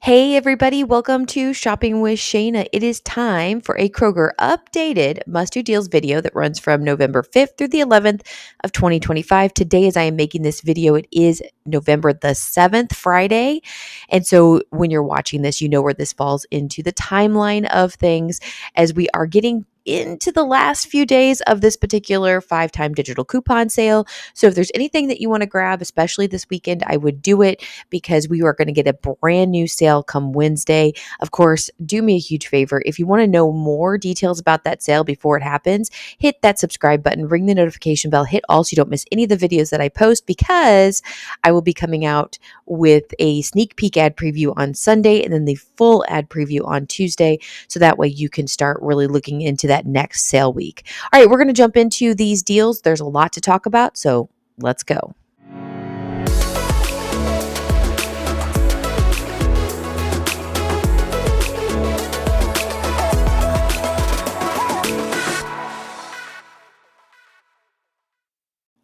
Hey everybody, welcome to Shopping with Shana. It is time for a Kroger updated must-do deals video that runs from November 5th through the 11th of 2025. Today, as I am making this video, it is November the 7th, Friday. And so when you're watching this, you know where this falls into the timeline of things as we are getting into the last few days of this particular 5-time digital coupon sale. So if there's anything that you want to grab, especially this weekend, I would do it because we are going to get a brand new sale come Wednesday. Of course, do me a huge favor. If you want to know more details about that sale before it happens, hit that subscribe button, ring the notification bell, hit all so you don't miss any of the videos that I post because I will be coming out with a sneak peek ad preview on Sunday and then the full ad preview on Tuesday. So that way you can start really looking into that next sale week. All right, we're going to jump into these deals. There's a lot to talk about, so let's go.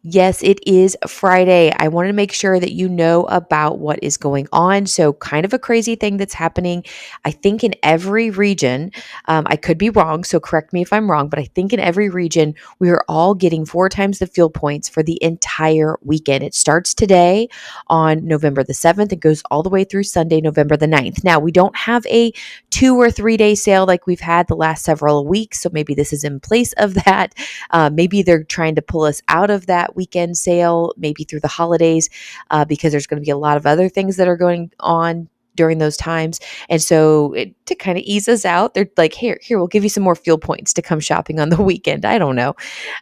Yes, it is Friday. I wanted to make sure that you know about what is going on. So, kind of a crazy thing that's happening, I think, in every region. I could be wrong, so correct me if I'm wrong, but I think in every region, we are all getting 4 times the fuel points for the entire weekend. It starts today on November the 7th and goes all the way through Sunday, November the 9th. Now, we don't have a 2 or 3 day sale like we've had the last several weeks, so maybe this is in place of that. Maybe they're trying to pull us out of that weekend sale, maybe through the holidays, because there's going to be a lot of other things that are going on during those times. And so to kind of ease us out, they're like, here, we'll give you some more fuel points to come shopping on the weekend. I don't know.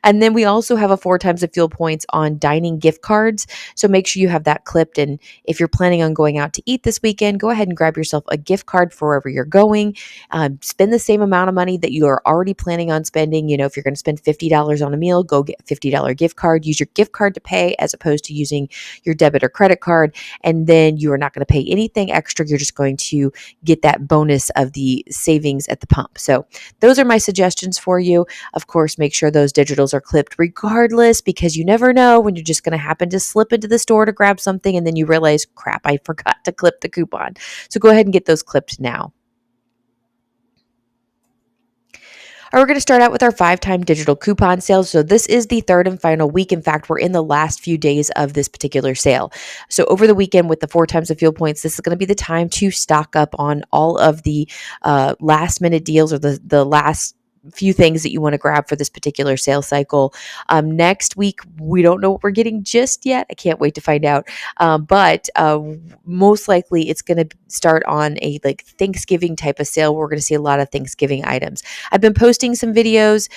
And then we also have a 4 times the fuel points on dining gift cards. So make sure you have that clipped. And if you're planning on going out to eat this weekend, go ahead and grab yourself a gift card for wherever you're going. Spend the same amount of money that you are already planning on spending. You know, if you're going to spend $50 on a meal, go get a $50 gift card. Use your gift card to pay as opposed to using your debit or credit card. And then you are not going to pay anything extra. You're just going to get that bonus of the savings at the pump. So those are my suggestions for you. Of course, make sure those digitals are clipped regardless, because you never know when you're just going to happen to slip into the store to grab something and then you realize, crap, I forgot to clip the coupon. So go ahead and get those clipped now. All right, we're going to start out with our 5-time digital coupon sale. So this is the third and final week. In fact, we're in the last few days of this particular sale. So over the weekend with the 4 times the fuel points, this is going to be the time to stock up on all of the last minute deals or the last few things that you want to grab for this particular sales cycle. Next week, we don't know what we're getting just yet. I can't wait to find out. But most likely it's going to start on a like Thanksgiving type of sale. We're going to see a lot of Thanksgiving items. I've been posting some videos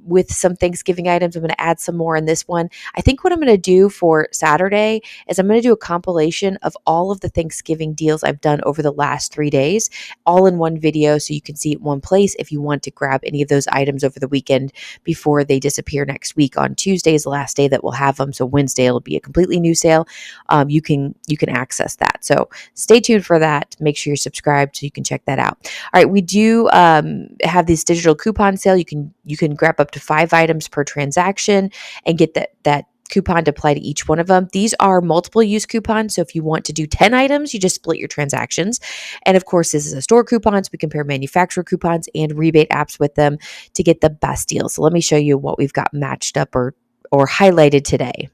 with some Thanksgiving items. I'm going to add some more in this one. I think what I'm going to do for Saturday is I'm going to do a compilation of all of the Thanksgiving deals I've done over the last 3 days, all in one video so you can see it in one place if you want to grab any of those items over the weekend before they disappear next week. On Tuesday is the last day that we'll have them. So Wednesday it'll be a completely new sale. You can access that. So stay tuned for that. Make sure you're subscribed so you can check that out. All right, we do have this digital coupon sale. You can grab up to 5 items per transaction and get that coupon to apply to each one of them. These are multiple use coupons. So if you want to do 10 items, you just split your transactions. And of course, this is a store coupon. So we compare manufacturer coupons and rebate apps with them to get the best deal. So let me show you what we've got matched up or highlighted today.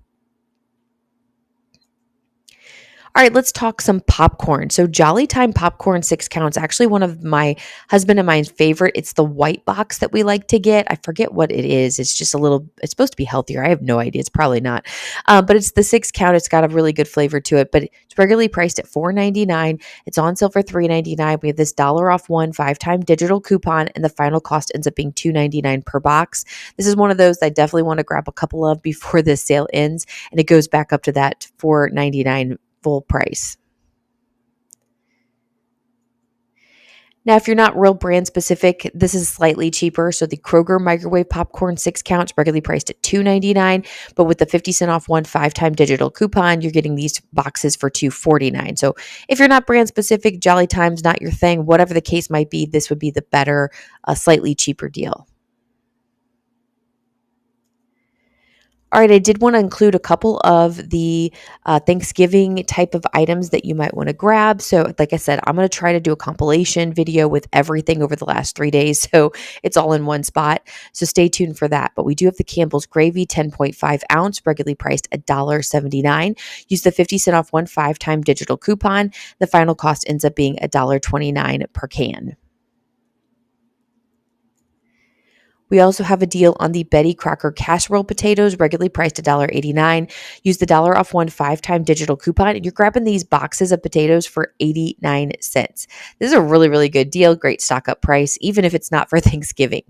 All right, let's talk some popcorn. So Jolly Time popcorn 6 counts, actually one of my husband and mine's favorite. It's the white box that we like to get. I forget what it is. It's just it's supposed to be healthier. I have no idea. It's probably not. But it's the 6 count. It's got a really good flavor to it, but it's regularly priced at $4.99. It's on sale for $3.99. We have this $1 off 1 5-time digital coupon, and the final cost ends up being $2.99 per box. This is one of those that I definitely want to grab a couple of before this sale ends, and it goes back up to that $4.99 full price. Now, if you're not real brand specific, this is slightly cheaper. So the Kroger microwave popcorn 6 counts, regularly priced at $2.99, but with the 50 cent off 1 5-time digital coupon, you're getting these boxes for $2.49. So if you're not brand specific, Jolly Time's not your thing, whatever the case might be, this would be the better, slightly cheaper deal. All right, I did want to include a couple of the Thanksgiving type of items that you might want to grab. So, like I said, I'm going to try to do a compilation video with everything over the last 3 days. So it's all in one spot. So stay tuned for that. But we do have the Campbell's Gravy 10.5 ounce, regularly priced $1.79. Use the 50 cent off 1 5-time digital coupon. The final cost ends up being $1.29 per can. We also have a deal on the Betty Crocker casserole potatoes, regularly priced $1.89. Use the dollar off 1 5-time digital coupon, and you're grabbing these boxes of potatoes for 89 cents. This is a really, really good deal. Great stock up price, even if it's not for Thanksgiving.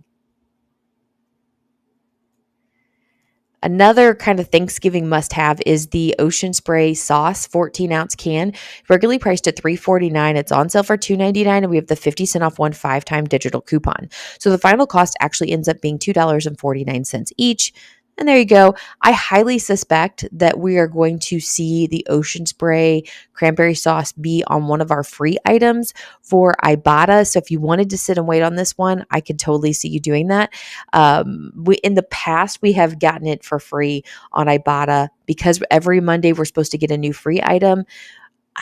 Another kind of Thanksgiving must-have is the Ocean Spray sauce 14-ounce can, regularly priced at $3.49. It's on sale for $2.99, and we have the 50 cent off 1 5-time digital coupon. So the final cost actually ends up being $2.49 each. And there you go. I highly suspect that we are going to see the Ocean Spray cranberry sauce be on one of our free items for Ibotta. So if you wanted to sit and wait on this one, I could totally see you doing that. In the past, we have gotten it for free on Ibotta because every Monday we're supposed to get a new free item.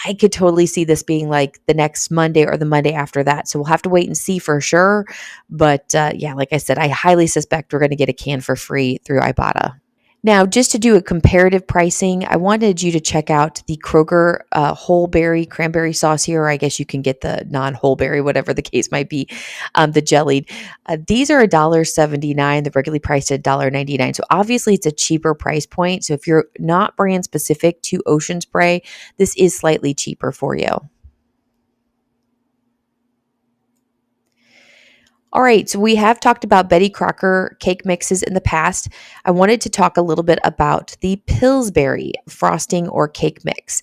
I could totally see this being like the next Monday or the Monday after that. So we'll have to wait and see for sure. But yeah, like I said, I highly suspect we're going to get a can for free through Ibotta. Now, just to do a comparative pricing, I wanted you to check out the Kroger whole berry cranberry sauce here. Or I guess you can get the non-whole berry, whatever the case might be, the jellied. These are $1.79. They're regularly priced at $1.99. So obviously it's a cheaper price point. So if you're not brand specific to Ocean Spray, this is slightly cheaper for you. All right, so we have talked about Betty Crocker cake mixes in the past. I wanted to talk a little bit about the Pillsbury frosting or cake mix.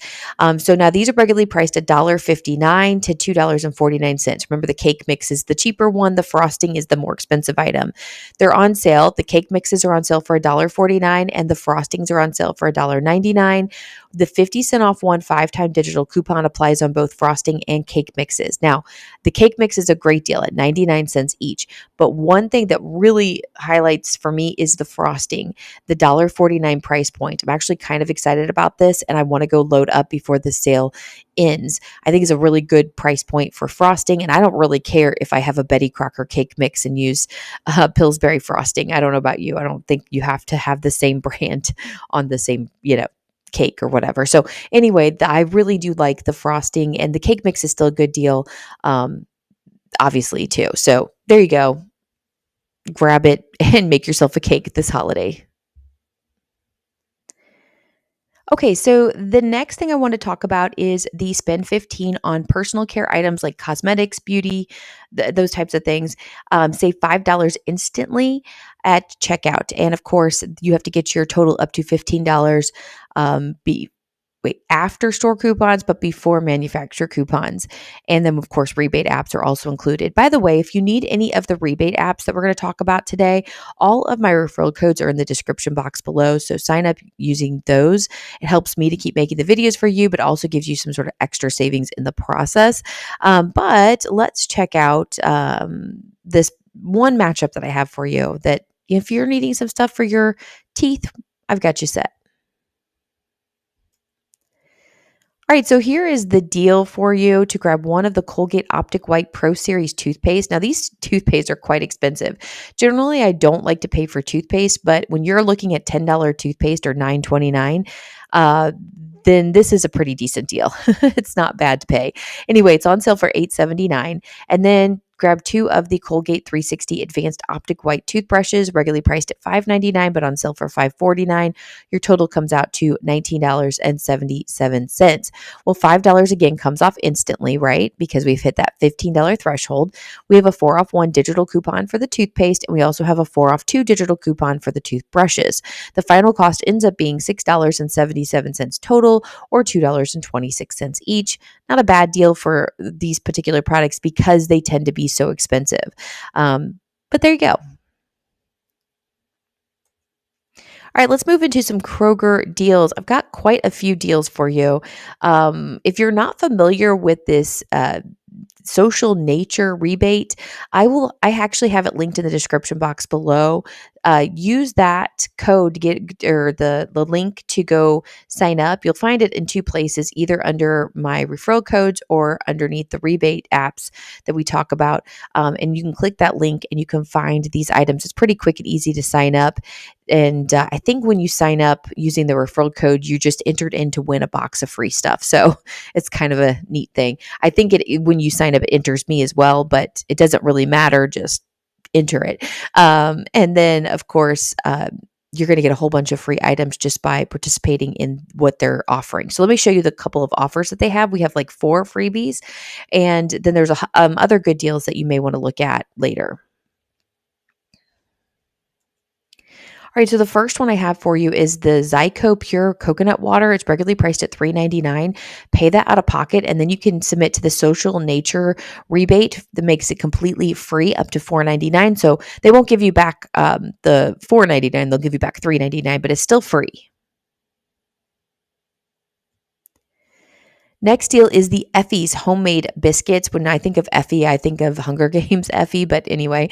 So now these are regularly priced at $1.59 to $2.49. Remember, the cake mix is the cheaper one. The frosting is the more expensive item. They're on sale. The cake mixes are on sale for $1.49 and the frostings are on sale for $1.99. The 50 cent off 1 5-time digital coupon applies on both frosting and cake mixes. Now, the cake mix is a great deal at 99 cents each. But one thing that really highlights for me is the frosting, the $1.49 price point. I'm actually kind of excited about this and I want to go load up before the sale ends. I think it's a really good price point for frosting. And I don't really care if I have a Betty Crocker cake mix and use Pillsbury frosting. I don't know about you. I don't think you have to have the same brand on the same, cake or whatever. So anyway, I really do like the frosting, and the cake mix is still a good deal, obviously too. So there you go. Grab it and make yourself a cake this holiday. Okay, so the next thing I want to talk about is the spend 15 on personal care items like cosmetics, beauty, those types of things. Save $5 instantly at checkout. And of course, you have to get your total up to $15 after store coupons, but before manufacturer coupons. And then, of course, rebate apps are also included. By the way, if you need any of the rebate apps that we're going to talk about today, all of my referral codes are in the description box below. So sign up using those. It helps me to keep making the videos for you, but also gives you some sort of extra savings in the process. But let's check out this one matchup that I have for you that if you're needing some stuff for your teeth, I've got you set. All right, so here is the deal for you to grab one of the Colgate Optic White Pro Series toothpaste. Now, these toothpastes are quite expensive. Generally, I don't like to pay for toothpaste, but when you're looking at $10 toothpaste or $9.29, then this is a pretty decent deal. It's not bad to pay. Anyway, it's on sale for $8.79. And then grab 2 of the Colgate 360 Advanced Optic White toothbrushes, regularly priced at $5.99, but on sale for $5.49. Your total comes out to $19.77. Well, $5 again comes off instantly, right? Because we've hit that $15 threshold. We have a 4 off 1 digital coupon for the toothpaste, and we also have a 4 off 2 digital coupon for the toothbrushes. The final cost ends up being $6.77 total, or $2.26 each. Not a bad deal for these particular products because they tend to be so expensive. But there you go. All right, let's move into some Kroger deals. I've got quite a few deals for you. If you're not familiar with this social nature rebate, I actually have it linked in the description box below. use that code to get, or the link to go sign up. You'll find it in two places, either under my referral codes or underneath the rebate apps that we talk about. And you can click that link and you can find these items. It's pretty quick and easy to sign up. And I think when you sign up using the referral code, you just entered in to win a box of free stuff. So it's kind of a neat thing. I think when you sign up, it enters me as well, but it doesn't really matter. Just enter it. And then, of course, you're going to get a whole bunch of free items just by participating in what they're offering. So let me show you the couple of offers that they have. We have like 4 freebies, and then there's other good deals that you may want to look at later. All right, so the first one I have for you is the Zyco Pure Coconut Water. It's regularly priced at $3.99. Pay that out of pocket, and then you can submit to the Social Nature rebate that makes it completely free up to $4.99. So they won't give you back the $4.99; they'll give you back $3.99, but it's still free. Next deal is the Effie's homemade biscuits. When I think of Effie, I think of Hunger Games Effie, but anyway,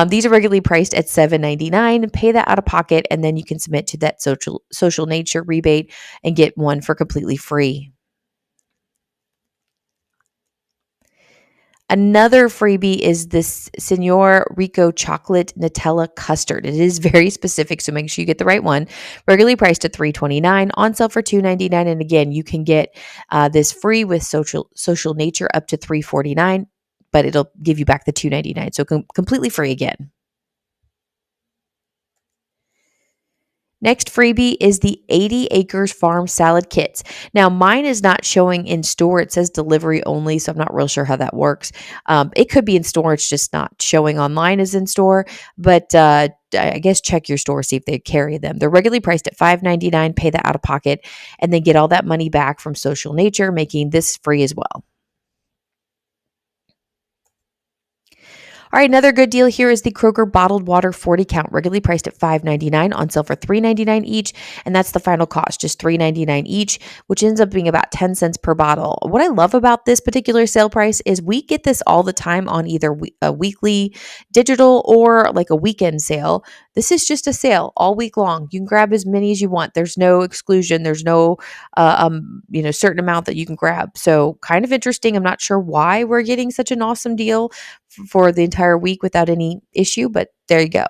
these are regularly priced at $7.99. Pay that out of pocket, and then you can submit to that social nature rebate and get one for completely free. Another freebie is this Senor Rico chocolate Nutella custard. It is very specific, so make sure you get the right one. Regularly priced at $3.29, on sale for $2.99. And again, you can get this free with social nature up to $3.49, but it'll give you back the $2.99. So completely free again. Next freebie is the 80 Acres Farm Salad Kits. Now, mine is not showing in store. It says delivery only, so I'm not real sure how that works. It could be in store. It's just not showing online as in store. But I guess check your store, see if they carry them. They're regularly priced at $5.99. Pay that out of pocket, and then get all that money back from Social Nature, making this free as well. All right, another good deal here is the Kroger bottled water 40 count, regularly priced at $5.99, on sale for $3.99 each, and that's the final cost, just $3.99 each, which ends up being about 10 cents per bottle. What I love about this particular sale price is we get this all the time on either a weekly digital or like a weekend sale. This is just a sale all week long. You can grab as many as you want. There's no exclusion. There's no certain amount that you can grab. So kind of interesting. I'm not sure why we're getting such an awesome deal for the entire week without any issue, but there you go.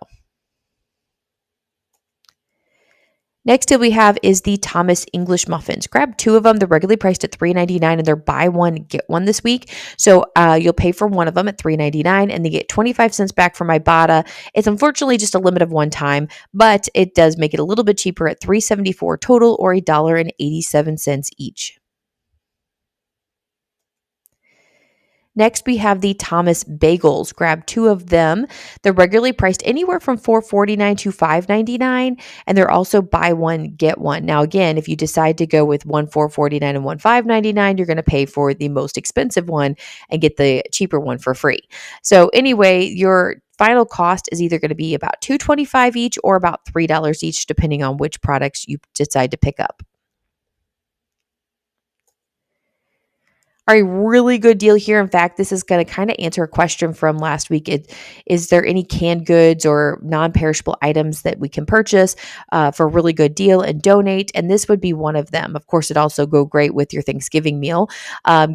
Next deal we have is the Thomas English muffins. Grab 2 of them. They're regularly priced at $3.99, and they're buy one, get one this week. So you'll pay for one of them at $3.99, and they get 25 cents back from Ibotta. It's unfortunately just a limit of one time, but it does make it a little bit cheaper at $3.74 total, or $1.87 each. Next, we have the Thomas Bagels. Grab 2 of them. They're regularly priced anywhere from $4.49 to $5.99, and they're also buy one, get one. Now, again, if you decide to go with one $4.49 and one $5.99, you're going to pay for the most expensive one and get the cheaper one for free. So anyway, your final cost is either going to be about $2.25 each or about $3 each, depending on which products you decide to pick up. All right, really good deal here. In fact, this is going to kind of answer a question from last week. Is there any canned goods or non-perishable items that we can purchase for a really good deal and donate? And this would be one of them. Of course, it also go great with your Thanksgiving meal.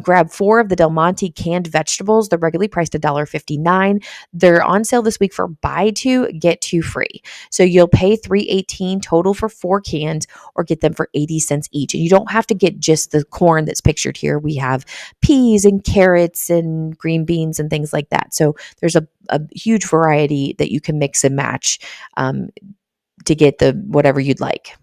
Grab 4 of the Del Monte canned vegetables. They're regularly priced $1.59. They're on sale this week for buy 2, get 2 free. So you'll pay $3.18 total for 4 cans, or get them for 80 cents each. And you don't have to get just the corn that's pictured here. We have peas and carrots and green beans and things like that. So there's a huge variety that you can mix and match to get the whatever you'd like.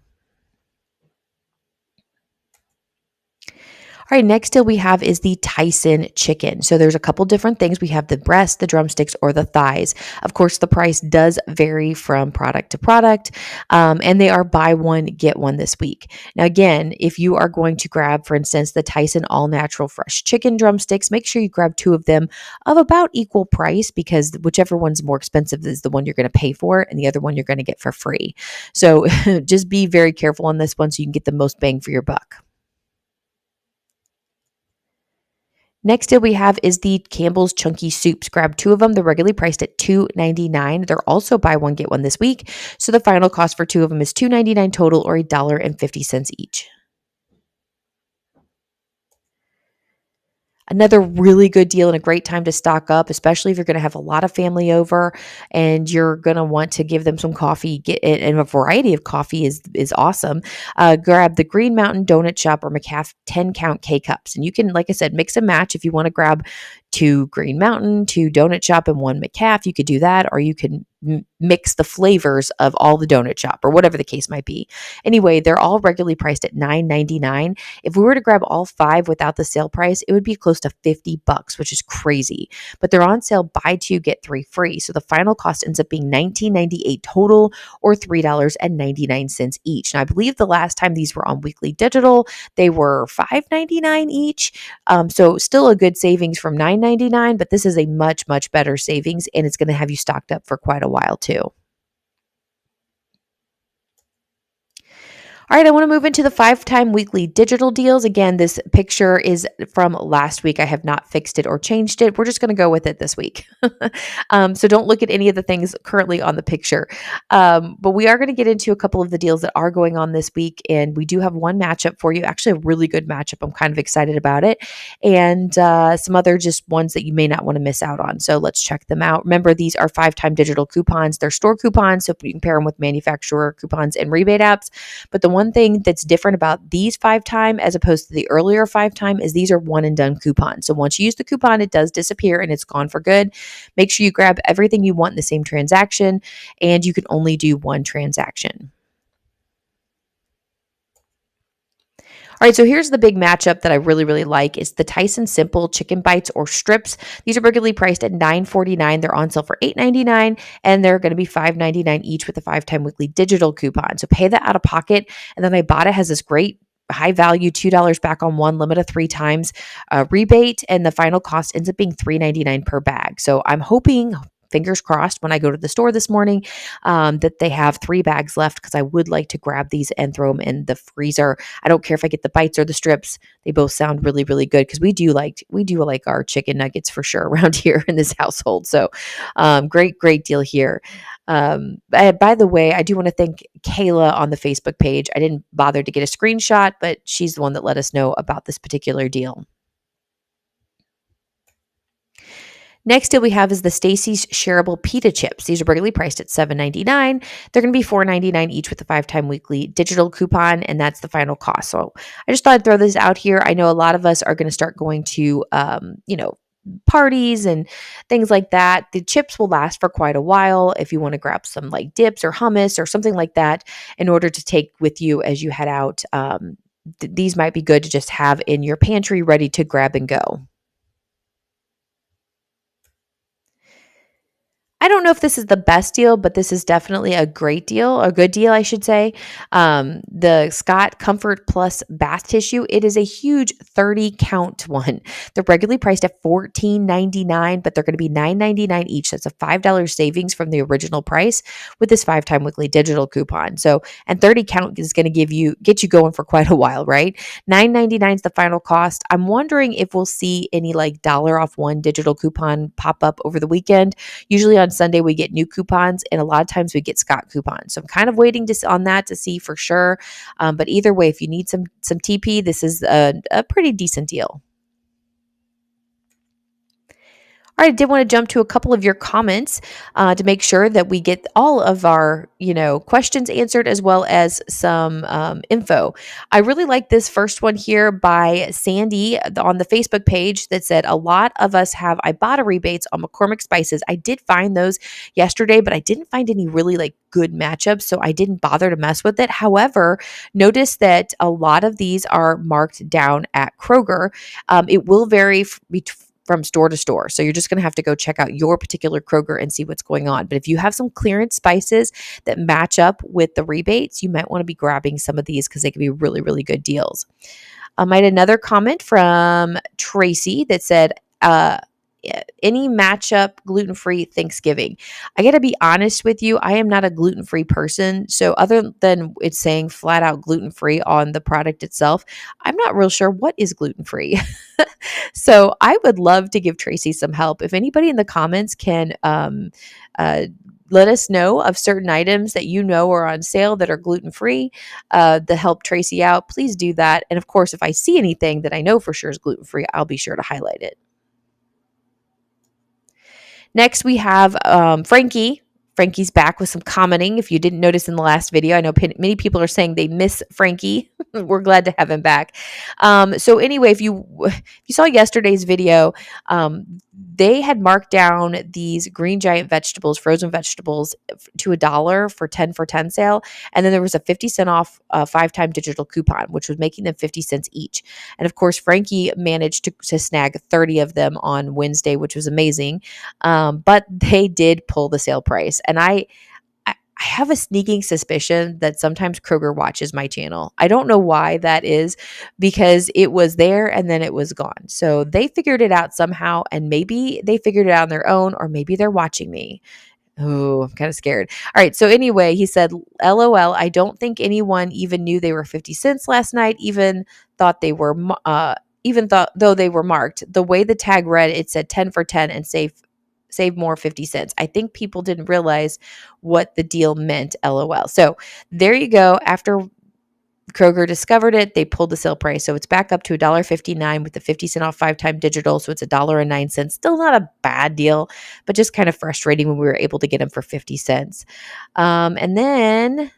All right, next deal we have is the Tyson chicken. So there's a couple different things. We have the breast, the drumsticks, or the thighs. Of course, the price does vary from product to product, and they are buy one, get one this week. Now, again, if you are going to grab, for instance, the Tyson all-natural fresh chicken drumsticks, make sure you grab 2 of them of about equal price, because whichever one's more expensive is the one you're going to pay for, and the other one you're going to get for free. So just be very careful on this one so you can get the most bang for your buck. Next deal we have is the Campbell's Chunky Soups. Grab two of them. They're regularly priced at $2.99. They're also buy one, get one this week. So the final cost for two of them is $2.99 total, or $1.50 each. Another really good deal and a great time to stock up, especially if you're going to have a lot of family over and you're going to want to give them some coffee. Get it, and a variety of coffee is awesome. Grab the Green Mountain Donut Shop or McCafe 10 count K cups, and you can, like I said, mix and match. If you want to grab two Green Mountain, two Donut Shop, and one McCafe, you could do that, or you can mix the flavors of all the Donut Shop or whatever the case might be. Anyway, they're all regularly priced at $9.99. If we were to grab all five without the sale price, it would be close to $50, which is crazy. But they're on sale, buy two, get three free. So the final cost ends up being $19.98 total, or $3.99 each. And I believe the last time these were on Weekly Digital, they were $5.99 each. So still a good savings from $9.99, but this is a much, much better savings, and it's going to have you stocked up for quite a while too. All right, I want to move into the 5-time weekly digital deals. Again, this picture is from last week. I have not fixed it or changed it. We're just going to go with it this week. So don't look at any of the things currently on the picture. But we are going to get into a couple of the deals that are going on this week. And we do have one matchup for you, actually a really good matchup. I'm kind of excited about it. And some other just ones that you may not want to miss out on. So let's check them out. Remember, these are 5-time digital coupons. They're store coupons, so you can pair them with manufacturer coupons and rebate apps. But the one thing that's different about these 5-time as opposed to the earlier 5-time is these are one and done coupons. So once you use the coupon, it does disappear and it's gone for good. Make sure you grab everything you want in the same transaction, and you can only do one transaction. All right, so here's the big matchup that I really, really like. It's the Tyson Simple Chicken Bites or Strips. These are regularly priced at $9.49. They're on sale for $8.99, and they're going to be $5.99 each with a 5-time weekly digital coupon. So pay that out of pocket, and then Ibotta has this great high value $2 back on one, limit of 3 times rebate, and the final cost ends up being $3.99 per bag. So I'm hoping, fingers crossed, when I go to the store this morning, that they have 3 bags left, because I would like to grab these and throw them in the freezer. I don't care if I get the bites or the strips. They both sound really, really good, because we do like our chicken nuggets for sure around here in this household. So great deal here. By the way, I do want to thank Kayla on the Facebook page. I didn't bother to get a screenshot, but she's the one that let us know about this particular deal. Next deal we have is the Stacy's Shareable Pita Chips. These are regularly priced at $7.99. They're going to be $4.99 each with a 5-time weekly digital coupon, and that's the final cost. So I just thought I'd throw this out here. I know a lot of us are going to start going to, parties and things like that. The chips will last for quite a while if you want to grab some like dips or hummus or something like that in order to take with you as you head out. These might be good to just have in your pantry ready to grab and go. I don't know if this is the best deal, but this is definitely a great deal, a good deal, I should say. The Scott Comfort Plus bath tissue, it is a huge 30 count one. They're regularly priced at $14.99, but they're going to be $9.99 each. That's a $5 savings from the original price with this 5-time weekly digital coupon. So, and 30 count is going to get you going for quite a while, right? $9.99 is the final cost. I'm wondering if we'll see any like dollar off one digital coupon pop up over the weekend. Usually on Sunday we get new coupons, and a lot of times we get Scott coupons. So I'm kind of waiting on that to see for sure. But either way, if you need some TP, this is a pretty decent deal. All right, I did want to jump to a couple of your comments to make sure that we get all of our, questions answered, as well as some info. I really like this first one here by Sandy on the Facebook page that said, a lot of us have Ibotta rebates on McCormick spices. I did find those yesterday, but I didn't find any really like good matchups, so I didn't bother to mess with it. However, notice that a lot of these are marked down at Kroger. It will vary from store to store. So you're just going to have to go check out your particular Kroger and see what's going on. But if you have some clearance spices that match up with the rebates, you might want to be grabbing some of these because they can be really, really good deals. I had another comment from Tracy that said, any matchup gluten-free Thanksgiving. I got to be honest with you, I am not a gluten-free person. So other than it's saying flat out gluten-free on the product itself, I'm not real sure what is gluten-free. So I would love to give Tracy some help. If anybody in the comments can uh, let us know of certain items that you know are on sale that are gluten-free to help Tracy out, please do that. And of course, if I see anything that I know for sure is gluten-free, I'll be sure to highlight it. Next, we have Frankie. Frankie's back with some commenting. If you didn't notice in the last video, I know many people are saying they miss Frankie. We're glad to have him back. So anyway, if you saw yesterday's video, they had marked down these green giant vegetables, frozen vegetables, to $1 for 10 for 10 sale. And then there was a 50 cent off 5-time digital coupon, which was making them 50 cents each. And of course, Frankie managed to snag 30 of them on Wednesday, which was amazing. But they did pull the sale price. And I have a sneaking suspicion that sometimes Kroger watches my channel. I don't know why that is, because it was there and then it was gone. So they figured it out somehow, and maybe they figured it out on their own, or maybe they're watching me. Oh, I'm kind of scared. All right. So anyway, he said, LOL, I don't think anyone even knew they were 50 cents last night, thought they were, even thought though they were marked. The way the tag read, it said 10 for 10 and save more 50 cents. I think people didn't realize what the deal meant, LOL. So there you go. After Kroger discovered it, they pulled the sale price. So it's back up to $1.59 with the 50 cent off 5-time digital. So it's $1.09. Still not a bad deal, but just kind of frustrating when we were able to get them for 50 cents. And then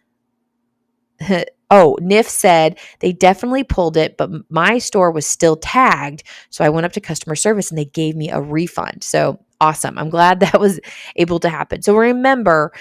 oh, NIF said they definitely pulled it, but my store was still tagged. So I went up to customer service and they gave me a refund. So awesome. I'm glad that was able to happen. So remember,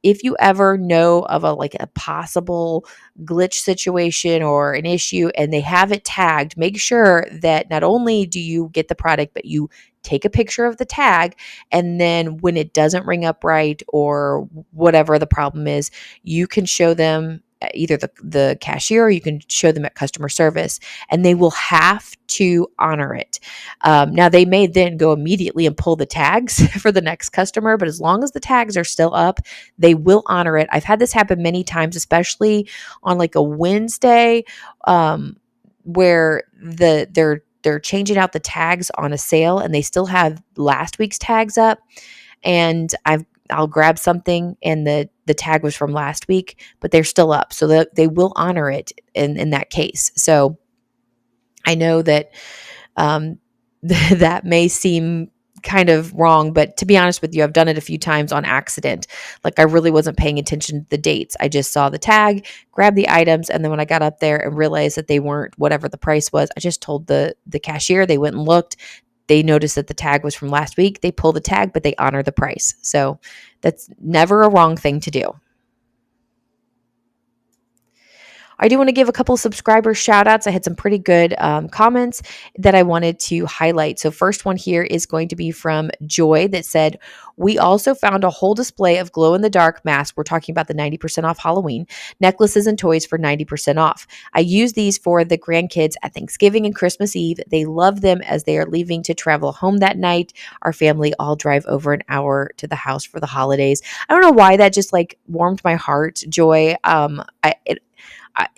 if you ever know of a possible glitch situation or an issue and they have it tagged, make sure that not only do you get the product, but you take a picture of the tag. And then when it doesn't ring up right or whatever the problem is, you can show them either the cashier, or you can show them at customer service, and they will have to honor it. Now, they may then go immediately and pull the tags for the next customer, but as long as the tags are still up, they will honor it. I've had this happen many times, especially on like a Wednesday, where they're changing out the tags on a sale and they still have last week's tags up, and I'll grab something and the tag was from last week, but they're still up. So they will honor it in that case. So I know that that may seem kind of wrong, but to be honest with you, I've done it a few times on accident. Like I really wasn't paying attention to the dates. I just saw the tag, grabbed the items, and then when I got up there and realized that they weren't whatever the price was, I just told the cashier. They went and looked. They noticed that the tag was from last week. They pull the tag, but they honor the price. So that's never a wrong thing to do. I do want to give a couple of subscriber shout outs. I had some pretty good comments that I wanted to highlight. So first one here is going to be from Joy that said, we also found a whole display of glow in the dark masks. We're talking about the 90% off Halloween necklaces and toys for 90% off. I use these for the grandkids at Thanksgiving and Christmas Eve. They love them as they are leaving to travel home that night. Our family all drive over an hour to the house for the holidays. I don't know why that just like warmed my heart, Joy.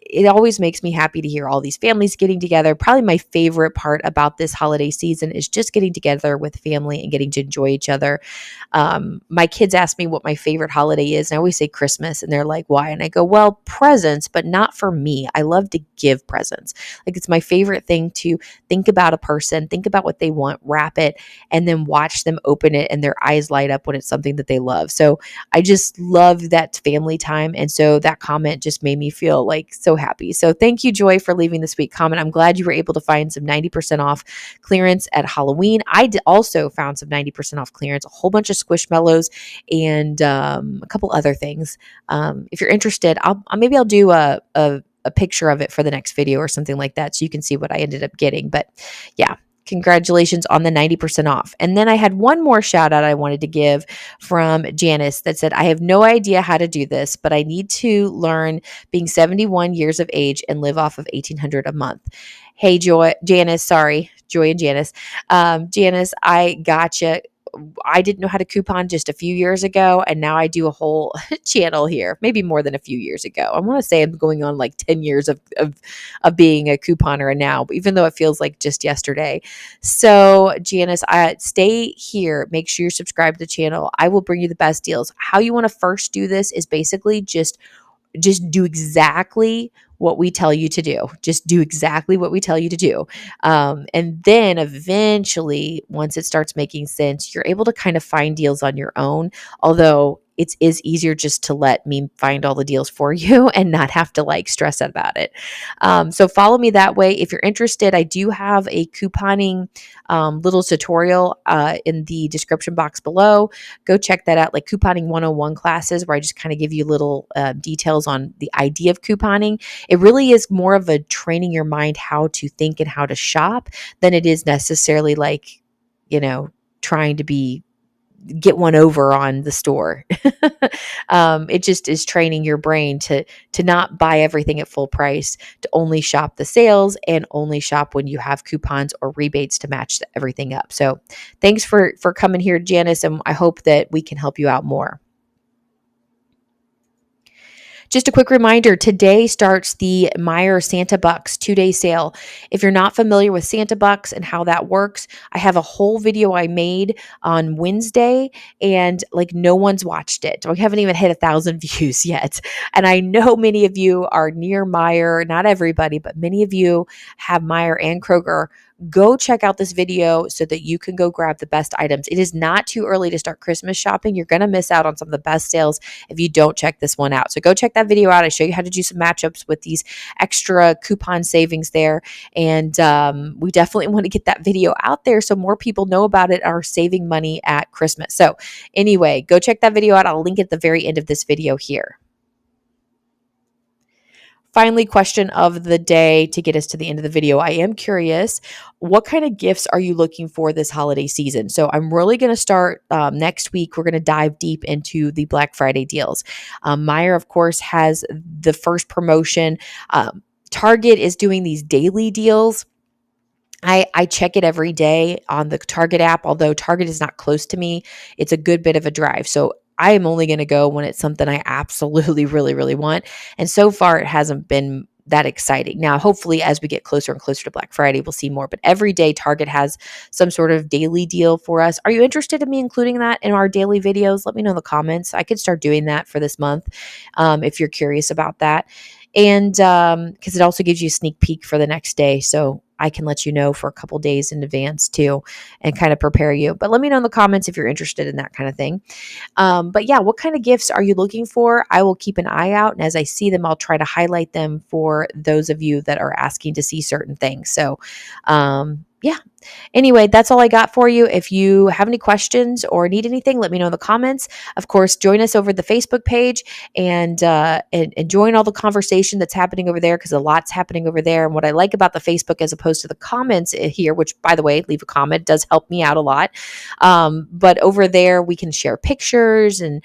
It always makes me happy to hear all these families getting together. Probably my favorite part about this holiday season is just getting together with family and getting to enjoy each other. My kids ask me what my favorite holiday is, and I always say Christmas, and they're like, why? And I go, well, presents, but not for me. I love to give presents. Like it's my favorite thing to think about a person, think about what they want, wrap it, and then watch them open it and their eyes light up when it's something that they love. So I just love that family time. And so that comment just made me feel like so happy. So thank you, Joy, for leaving this week comment. I'm glad you were able to find some 90% off clearance at Halloween. I also found some 90% off clearance, a whole bunch of Squishmallows and a couple other things. If you're interested, maybe I'll do a picture of it for the next video or something like that so you can see what I ended up getting. But yeah, congratulations on the 90% off. And then I had one more shout out I wanted to give from Janice that said, I have no idea how to do this, but I need to learn being 71 years of age and live off of $1,800 a month. Hey, Janice, sorry. Joy and Janice. Janice, I gotcha. I didn't know how to coupon just a few years ago, and now I do a whole channel here, maybe more than a few years ago. I want to say I'm going on like 10 years of being a couponer now, even though it feels like just yesterday. So, Janice, stay here. Make sure you're subscribed to the channel. I will bring you the best deals. How you want to first do this is basically just do exactly what we tell you to do. Just do exactly what we tell you to do. And then eventually, once it starts making sense, you're able to kind of find deals on your own. Although it is easier just to let me find all the deals for you and not have to like stress about it. So follow me that way. If you're interested, I do have a couponing little tutorial in the description box below. Go check that out, like couponing 101 classes, where I just kind of give you little details on the idea of couponing. It really is more of a training your mind how to think and how to shop than it is necessarily like, trying to get one over on the store. It just is training your brain to not buy everything at full price, to only shop the sales and only shop when you have coupons or rebates to match everything up. So thanks for coming here, Janice, and I hope that we can help you out more. Just a quick reminder, today starts the Meijer Santa Bucks 2-day sale. If you're not familiar with Santa Bucks and how that works, I have a whole video I made on Wednesday, and like no one's watched it. We haven't even hit 1,000 views yet. And I know many of you are near Meijer, not everybody, but many of you have Meijer and Kroger. Go check out this video so that you can go grab the best items. It is not too early to start Christmas shopping. You're going to miss out on some of the best sales if you don't check this one out. So go check that video out. I show you how to do some matchups with these extra coupon savings there. And we definitely want to get that video out there so more people know about it, are saving money at Christmas. So anyway, go check that video out. I'll link it at the very end of this video here. Finally, question of the day to get us to the end of the video. I am curious, what kind of gifts are you looking for this holiday season? So I'm really going to start next week. We're going to dive deep into the Black Friday deals. Meijer, of course, has the first promotion. Target is doing these daily deals. I check it every day on the Target app, although Target is not close to me. It's a good bit of a drive. So I am only going to go when it's something I absolutely really, really want. And so far, it hasn't been that exciting. Now, hopefully, as we get closer and closer to Black Friday, we'll see more. But every day, Target has some sort of daily deal for us. Are you interested in me including that in our daily videos? Let me know in the comments. I could start doing that for this month if you're curious about that. And because it also gives you a sneak peek for the next day. So I can let you know for a couple days in advance too and kind of prepare you. But let me know in the comments if you're interested in that kind of thing. But yeah, what kind of gifts are you looking for? I will keep an eye out. And as I see them, I'll try to highlight them for those of you that are asking to see certain things. So yeah. Anyway, that's all I got for you. If you have any questions or need anything, let me know in the comments. Of course, join us over at the Facebook page and join all the conversation that's happening over there, because a lot's happening over there. And what I like about the Facebook as opposed to the comments here, which by the way, leave a comment, does help me out a lot. But over there, we can share pictures and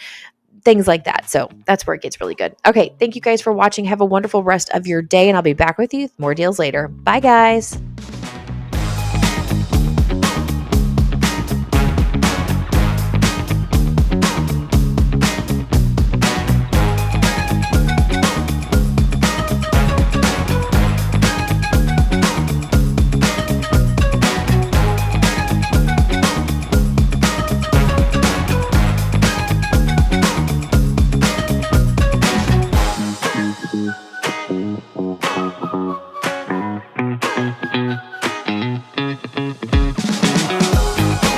things like that. So that's where it gets really good. Okay. Thank you guys for watching. Have a wonderful rest of your day, and I'll be back with you with more deals later. Bye, guys.